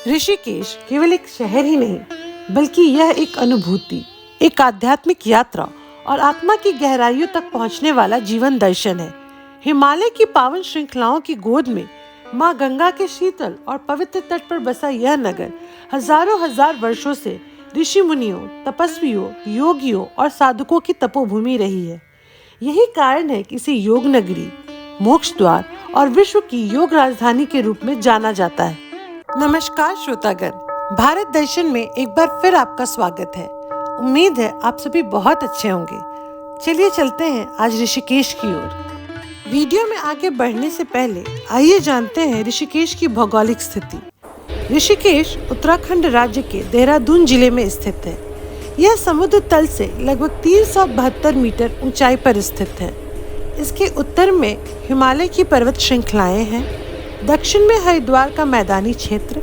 ऋषिकेश केवल एक शहर ही नहीं, बल्कि यह एक अनुभूति, एक आध्यात्मिक यात्रा और आत्मा की गहराइयों तक पहुंचने वाला जीवन दर्शन है। हिमालय की पावन श्रृंखलाओं की गोद में माँ गंगा के शीतल और पवित्र तट पर बसा यह नगर हजारों हजार वर्षों से ऋषि मुनियों, तपस्वियों, योगियों और साधकों की तपोभूमि रही है। यही कारण है कि इसे योग नगरी, मोक्ष द्वार और विश्व की योग राजधानी के रूप में जाना जाता है। नमस्कार श्रोतागण, भारत दर्शन में एक बार फिर आपका स्वागत है। उम्मीद है आप सभी बहुत अच्छे होंगे। चलिए चलते हैं आज ऋषिकेश की ओर। वीडियो में आगे बढ़ने से पहले आइए जानते हैं ऋषिकेश की भौगोलिक स्थिति। ऋषिकेश उत्तराखंड राज्य के देहरादून जिले में स्थित है। यह समुद्र तल से लगभग 372 मीटर ऊंचाई पर स्थित है। इसके उत्तर में हिमालय की पर्वत श्रृंखलाएं हैं, दक्षिण में हरिद्वार का मैदानी क्षेत्र,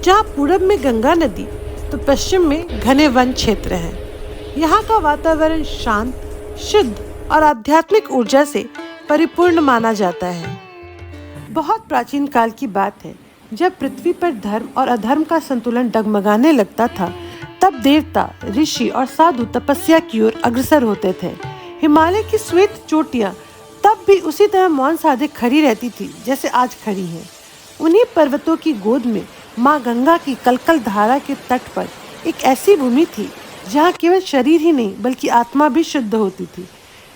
जहाँ पूरब में गंगा नदी तो पश्चिम में घने वन क्षेत्र हैं। यहाँ का वातावरण शांत, शुद्ध और आध्यात्मिक ऊर्जा से परिपूर्ण माना जाता है। बहुत प्राचीन काल की बात है, जब पृथ्वी पर धर्म और अधर्म का संतुलन डगमगाने लगता था, तब देवता, ऋषि और साधु तपस्या की ओर अग्रसर होते थे। हिमालय की श्वेत चोटियां तब भी उसी तरह मौन साधे खड़ी रहती थी जैसे आज खड़ी हैं। उन्हीं पर्वतों की गोद में माँ गंगा की कलकल धारा के तट पर एक ऐसी भूमि थी जहाँ केवल शरीर ही नहीं बल्कि आत्मा भी शुद्ध होती थी।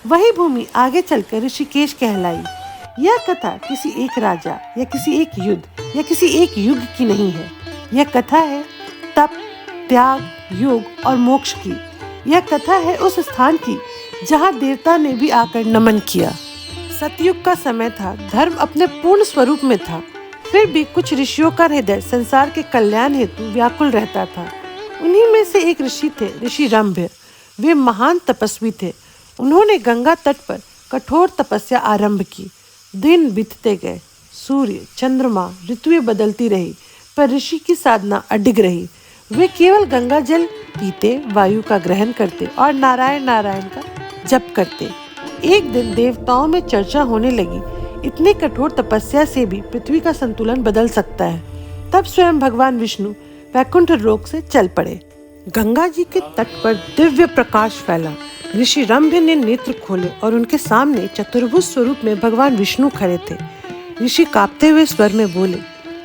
वही भूमि आगे चलकर ऋषिकेश कहलाई। यह कथा किसी एक राजा या किसी एक युद्ध या किसी एक युग की नहीं है। यह कथा है तप, त्याग, योग और मोक्ष की। यह कथा है उस स्थान की जहाँ देवता ने भी आकर नमन किया। सतयुग का समय था, धर्म अपने पूर्ण स्वरूप में था, फिर भी कुछ ऋषियों का हृदय संसार के कल्याण हेतु व्याकुल रहता था। उन्हीं में से एक ऋषि थे ऋषि रंभ्य। वे महान तपस्वी थे। उन्होंने गंगा तट पर कठोर तपस्या आरंभ की। दिन बीतते गए, सूर्य, चंद्रमा, ऋतुएं बदलती रही, पर ऋषि की साधना अडिग रही। वे केवल गंगा जल पीते, वायु का ग्रहण करते और नारायण नारायण का जप करते। एक दिन देवताओं में चर्चा होने लगी, इतने कठोर तपस्या से भी पृथ्वी का संतुलन बदल सकता है। तब स्वयं भगवान विष्णु वैकुंठ लोक से चल पड़े। गंगा जी के तट पर दिव्य प्रकाश फैला। ऋषि रंभ्य ने नेत्र खोले और उनके सामने चतुर्भुज स्वरूप में भगवान विष्णु खड़े थे। ऋषि कांपते हुए स्वर में बोले,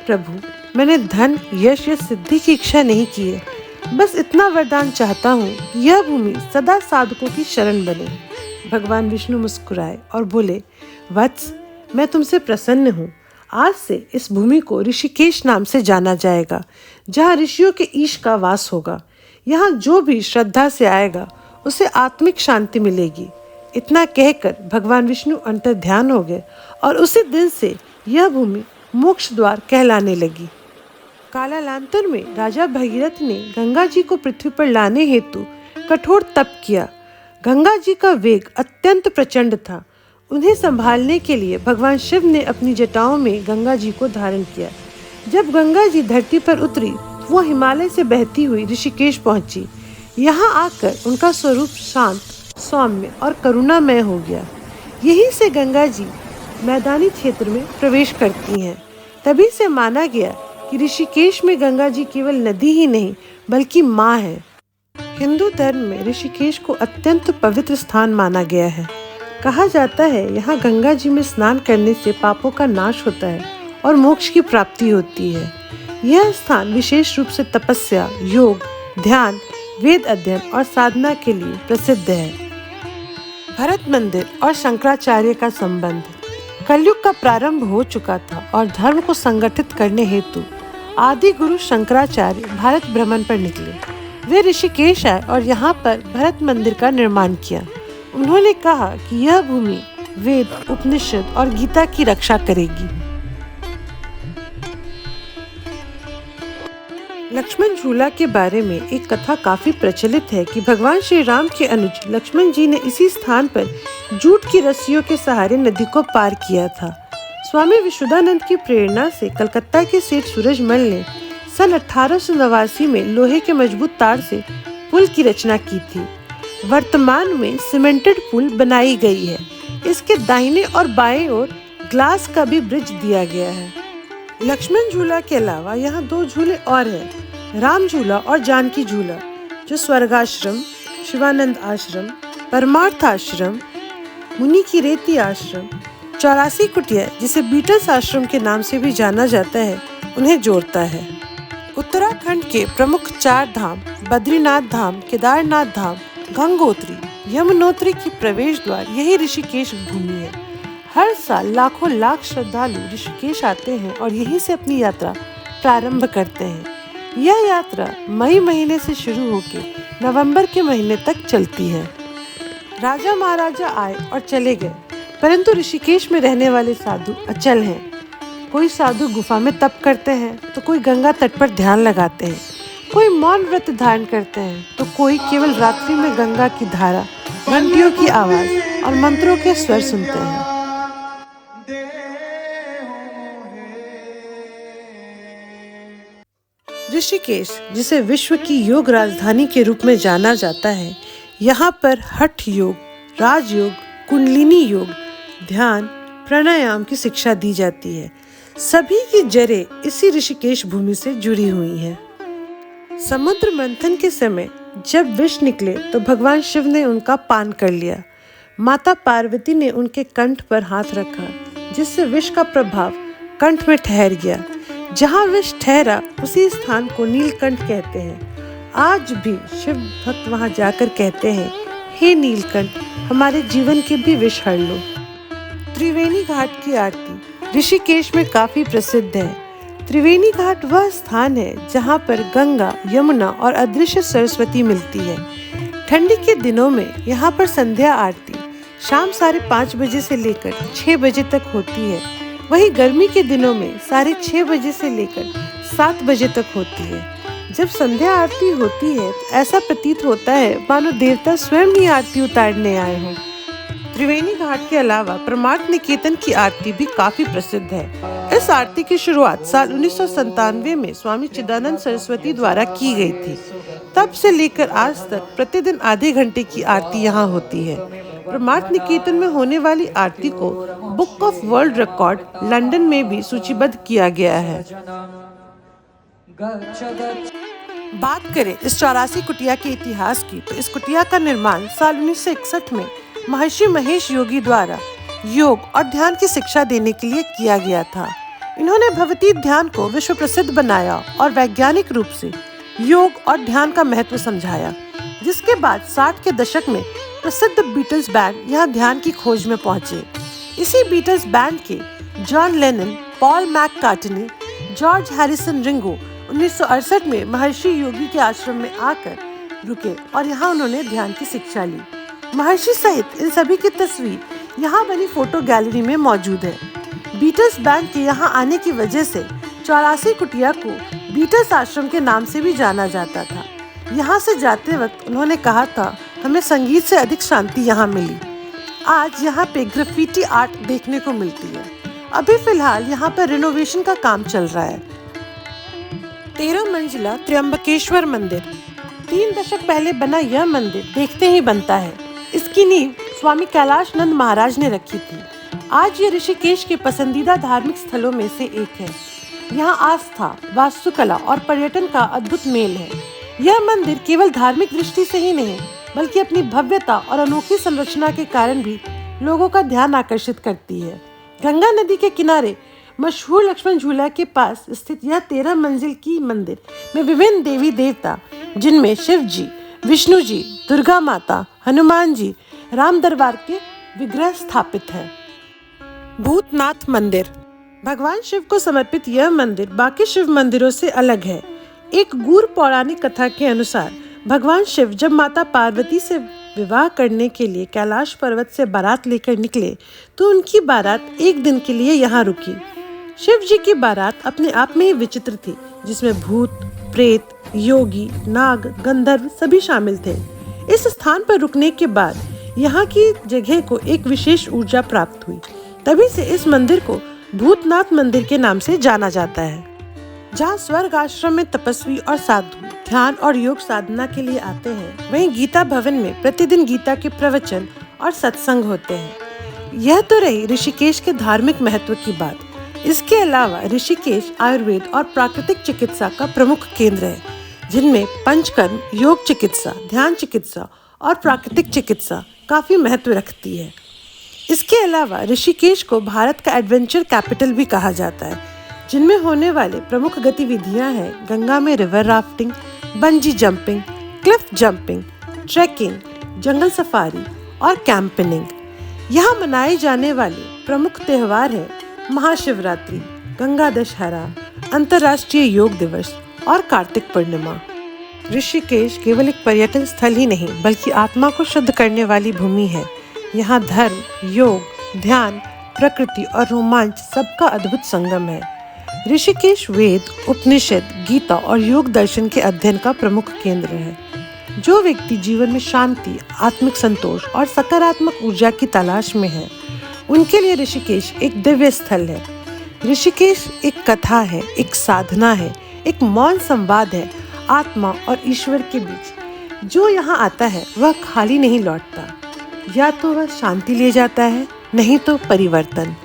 प्रभु, मैंने धन, यश या सिद्धि की इच्छा नहीं की है। बस इतना वरदान चाहता हूँ, यह भूमि सदा साधकों की शरण बने। भगवान विष्णु मुस्कुराए और बोले, वत्स, मैं तुमसे प्रसन्न हूँ। आज से इस भूमि को ऋषिकेश नाम से जाना जाएगा, जहाँ ऋषियों के ईश का वास होगा। यहाँ जो भी श्रद्धा से आएगा उसे आत्मिक शांति मिलेगी। इतना कहकर भगवान विष्णु अंतर्ध्यान हो गए और उसी दिन से यह भूमि मोक्ष द्वार कहलाने लगी। कालांतर में राजा भगीरथ ने गंगा जी को पृथ्वी पर लाने हेतु कठोर तप किया। गंगा जी का वेग अत्यंत प्रचंड था। उन्हें संभालने के लिए भगवान शिव ने अपनी जटाओं में गंगा जी को धारण किया। जब गंगा जी धरती पर उतरी, वो हिमालय से बहती हुई ऋषिकेश पहुंची। यहाँ आकर उनका स्वरूप शांत, सौम्य और करुणामय हो गया। यहीं से गंगा जी मैदानी क्षेत्र में प्रवेश करती हैं। तभी से माना गया कि ऋषिकेश में गंगा जी केवल नदी ही नहीं बल्कि माँ है। हिंदू धर्म में ऋषिकेश को अत्यंत पवित्र स्थान माना गया है। कहा जाता है यहाँ गंगा जी में स्नान करने से पापों का नाश होता है और मोक्ष की प्राप्ति होती है। यह स्थान विशेष रूप से तपस्या, योग, ध्यान, वेद अध्ययन और साधना के लिए प्रसिद्ध है। भरत मंदिर और शंकराचार्य का संबंध। कलयुग का प्रारंभ हो चुका था और धर्म को संगठित करने हेतु आदि गुरु शंकराचार्य भारत भ्रमण पर निकले। वे ऋषिकेश आए और यहाँ पर भरत मंदिर का निर्माण किया। उन्होंने कहा कि यह भूमि वेद, उपनिषद और गीता की रक्षा करेगी। लक्ष्मण झूला के बारे में एक कथा काफी प्रचलित है कि भगवान श्री राम के अनुज लक्ष्मण जी ने इसी स्थान पर जूट की रस्सियों के सहारे नदी को पार किया था। स्वामी विशुद्धानंद की प्रेरणा से कलकत्ता के सेठ सूरजमल ने सन 1889 में लोहे के मजबूत तार से पुल की रचना की थी। वर्तमान में सीमेंटेड पुल बनाई गई है। इसके दाहिने और बाएं ओर ग्लास का भी ब्रिज दिया गया है। लक्ष्मण झूला के अलावा यहाँ 2 झूले और हैं, राम झूला और जानकी झूला, जो स्वर्गाश्रम, शिवानंद आश्रम, परमार्थ आश्रम, मुनि की रेती आश्रम, 84 कुटिया जिसे बीटल्स आश्रम के नाम से भी जाना जाता है, उन्हें जोड़ता है। उत्तराखंड के प्रमुख 4 धाम बद्रीनाथ धाम, केदारनाथ धाम, गंगोत्री, यमुनोत्री की प्रवेश द्वार यही ऋषिकेश भूमि है। हर साल लाखों लाख श्रद्धालु ऋषिकेश आते हैं और यहीं से अपनी यात्रा प्रारंभ करते हैं। यह यात्रा मई महीने से शुरू होकर नवंबर के महीने तक चलती है। राजा महाराजा आए और चले गए, परंतु ऋषिकेश में रहने वाले साधु अचल हैं। कोई साधु गुफा में तप करते हैं, तो कोई गंगा तट पर ध्यान लगाते हैं, कोई मौन व्रत धारण करते हैं, तो कोई केवल रात्रि में गंगा की धारा, घंटियों की आवाज और मंत्रों के स्वर सुनते हैं। ऋषिकेश, जिसे विश्व की योग राजधानी के रूप में जाना जाता है, यहाँ पर हठ योग, राजयोग, कुंडलिनी योग, ध्यान, प्राणायाम की शिक्षा दी जाती है। सभी की जड़ें इसी ऋषिकेश भूमि से जुड़ी हुई हैं। समुद्र मंथन के समय जब विष निकले तो भगवान शिव ने उनका पान कर लिया। माता पार्वती ने उनके कंठ पर हाथ रखा, जिससे विष का प्रभाव कंठ में ठहर गया। जहाँ विष ठहरा उसी स्थान को नीलकंठ कहते हैं। आज भी शिव भक्त वहाँ जाकर कहते हैं, हे नीलकंठ, हमारे जीवन के भी विष हर लो। त्रिवेणी घाट की आरती ऋषिकेश में काफी प्रसिद्ध है। त्रिवेणी घाट वह स्थान है जहाँ पर गंगा, यमुना और अदृश्य सरस्वती मिलती है। ठंडी के दिनों में यहाँ पर संध्या आरती शाम 5:30 बजे से लेकर 6 बजे तक होती है। वहीं गर्मी के दिनों में 6:30 बजे से लेकर 7 बजे तक होती है। जब संध्या आरती होती है तो ऐसा प्रतीत होता है मानो देवता स्वयं ही आरती उतारने आए हों। त्रिवेणी घाट के अलावा परमार्थ निकेतन की आरती भी काफी प्रसिद्ध है। इस आरती की शुरुआत साल 1997 में स्वामी चिदानंद सरस्वती द्वारा की गई थी। तब से लेकर आज तक प्रतिदिन आधे घंटे की आरती यहाँ होती है। परमार्थ निकेतन में होने वाली आरती को book of world record London में भी सूचीबद्ध किया गया है। बात करें इस 84 कुटिया के इतिहास की, तो इस कुटिया का निर्माण साल 1961 में महर्षि महेश योगी द्वारा योग और ध्यान की शिक्षा देने के लिए किया गया था। इन्होंने भवती ध्यान को विश्व प्रसिद्ध बनाया और वैज्ञानिक रूप से योग और ध्यान का महत्व समझाया। जिसके बाद 60 के दशक में प्रसिद्ध बीटल्स बैंड यहाँ ध्यान की खोज में पहुंचे। इसी बीटल्स बैंड के John Lennon, Paul McCartney, George Harrison Ringo 1968 में महर्षि योगी के आश्रम में आकर रुके और यहाँ उन्होंने ध्यान की शिक्षा ली। महर्षि सहित इन सभी की तस्वीर यहाँ बनी फोटो गैलरी में मौजूद है। बीटल्स बैंड के यहाँ आने की वजह से 84 कुटिया को बीटल्स आश्रम के नाम से भी जाना जाता था। यहाँ से जाते वक्त उन्होंने कहा था, हमें संगीत से अधिक शांति यहाँ मिली। आज यहाँ पे ग्राफिटी आर्ट देखने को मिलती है। अभी फिलहाल यहाँ पर रिनोवेशन का काम चल रहा है। 13 मंजिला त्र्यंबकेश्वर मंदिर 3 दशक पहले बना यह मंदिर देखते ही बनता है। इसकी नींव स्वामी कैलाश नंद महाराज ने रखी थी। आज ये ऋषिकेश के पसंदीदा धार्मिक स्थलों में से एक है। यहाँ आस्था, वास्तुकला और पर्यटन का अद्भुत मेल है। यह मंदिर केवल धार्मिक दृष्टि से ही नहीं, बल्कि अपनी भव्यता और अनोखी संरचना के कारण भी लोगों का ध्यान आकर्षित करती है। गंगा नदी के किनारे मशहूर लक्ष्मण झूला के पास स्थित यह 13 मंजिल की मंदिर में विभिन्न देवी देवता, जिनमें शिव जी, विष्णु जी, दुर्गा माता, हनुमान जी, राम दरबार के विग्रह स्थापित है। भूतनाथ मंदिर भगवान शिव को समर्पित यह मंदिर बाकी शिव मंदिरों से अलग है। एक गूढ़ पौराणिक कथा के अनुसार भगवान शिव जब माता पार्वती से विवाह करने के लिए कैलाश पर्वत से बारात लेकर निकले तो उनकी बारात एक दिन के लिए यहाँ रुकी। शिव जी की बारात अपने आप में ही विचित्र थी, जिसमें भूत, प्रेत, योगी, नाग, गंधर्व सभी शामिल थे। इस स्थान पर रुकने के बाद यहाँ की जगह को एक विशेष ऊर्जा प्राप्त हुई। तभी से इस मंदिर को भूतनाथ मंदिर के नाम से जाना जाता है। जहाँ स्वर्ग आश्रम में तपस्वी और साधु ध्यान और योग साधना के लिए आते हैं, वहीं गीता भवन में प्रतिदिन गीता के प्रवचन और सत्संग होते हैं। यह तो रही ऋषिकेश के धार्मिक महत्व की बात। इसके अलावा ऋषिकेश आयुर्वेद और प्राकृतिक चिकित्सा का प्रमुख केंद्र है, जिनमें पंचकर्म, योग चिकित्सा, ध्यान चिकित्सा और प्राकृतिक चिकित्सा काफी महत्व रखती है। इसके अलावा ऋषिकेश को भारत का एडवेंचर कैपिटल भी कहा जाता है, जिनमें होने वाले प्रमुख गतिविधियां हैं गंगा में river rafting, bungee jumping, cliff jumping, trekking, जंगल सफारी और कैंपिंग। यहाँ मनाए जाने वाले प्रमुख त्योहार हैं महाशिवरात्रि, गंगा दशहरा, अंतर्राष्ट्रीय योग दिवस और कार्तिक पूर्णिमा। ऋषिकेश केवल एक पर्यटन स्थल ही नहीं बल्कि आत्मा को शुद्ध करने वाली भूमि है। यहाँ धर्म, योग, ध्यान, प्रकृति और रोमांच सबका अद्भुत संगम है। ऋषिकेश वेद, उपनिषद, गीता और योग दर्शन के अध्ययन का प्रमुख केंद्र है। जो व्यक्ति जीवन में शांति, आत्मिक संतोष और सकारात्मक ऊर्जा की तलाश में है, उनके लिए ऋषिकेश एक दिव्य स्थल है। ऋषिकेश एक कथा है, एक साधना है, एक मौन संवाद है आत्मा और ईश्वर के बीच। जो यहाँ आता है वह खाली नहीं लौटता, या तो वह शांति ले जाता है, नहीं तो परिवर्तन।